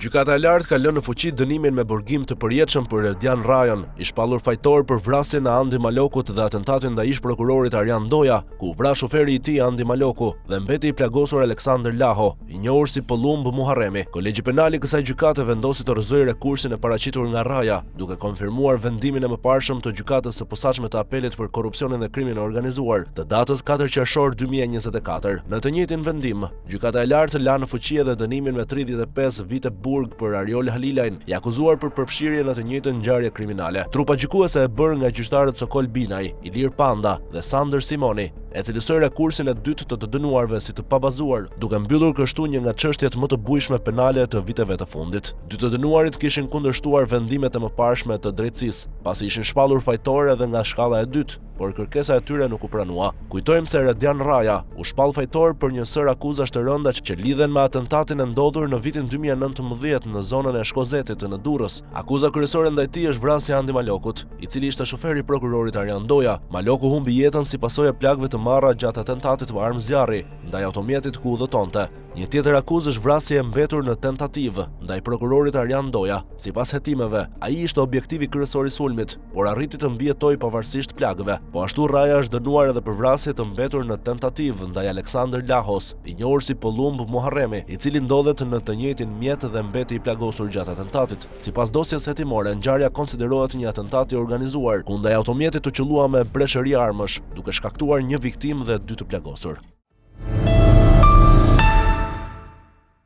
Gjykata e lartë ka lënë në fuqi dënimin me burgim të përjetshëm për Erdian Rajon, i shpallur fajtor për vrasjen e Andi Malokut dhe atentatin ndaj ish prokurorit Arjan Doja, ku vra shoferi i tij Andi Maloku dhe mbeti i plagosur Aleksandr Laho, i njohur si Pollumb Muharremi. Kolegji penal i kësaj gjykate vendosi të rrëzojë rekursin e paraqitur nga Raja, duke konfirmuar vendimin e mëparshëm të gjykatës së posaçme të apelit për korrupsionin dhe krimin e organizuar të datës 4 qershor 2024. Në të njëjtin vendim, gjykata e lartë la në fuqi edhe dënimin me 35 vite burg për Ariol Halilajn, i akuzuar për përfshirje në të njëjtën ngjarje kriminale. Trupa gjykuese e bërë nga gjyqtarët Sokol Binaj, Ilir Panda dhe Sander Simoni, e cilësoi rekursin e dytë të dënuarve si të pabazuar, duke mbyllur kështu një nga çështjet më të bujshme penale të viteve të fundit. Dy të dënuarit kishin kundërshtuar vendimet e mëparshme të drejtësisë, pasi ishin shpallur fajtor edhe nga shkalla e dytë, por kërkesa e tyre nuk u pranua. Kujtojmë se Erdian Raja u shpall fajtor për një sër akuzash të rënda që lidhen me atentatin e ndodhur në vitin 2019 në zonën e Shkozetit në Durrës. Akuza kryesore ndaj tij është vrasja e Andi Malokut, i cili ishte shoferi i prokurorit Arjan Doja. Maloku humbi jetën si pasojë e plagëve të marra gjatë atentatit me armë zjarri ndaj automjetit ku udhëtonte. Një tjetër akuzë është vrasje e mbetur në tentativë ndaj prokurorit Arjan Doja. Sipas hetimeve, ai ishte objektivi kryesor i sulmit, por arriti të mbijetojë pavarësisht plagëve. Po ashtu Raja është dënuar edhe për vrasje të mbetur në tentativë ndaj Aleksandr Lahos, i njohur si Pollumb Muharremi, i cili ndodhet në të njëjtin mjet dhe mbeti i plagosur gjatë atentatit. Sipas dosjes hetimore, ngjarja konsiderohet një atentat i organizuar, ku ndaj automjetit u qelluam me breshëri armësh, duke shkaktuar një viktimë dhe 2 të plagosur.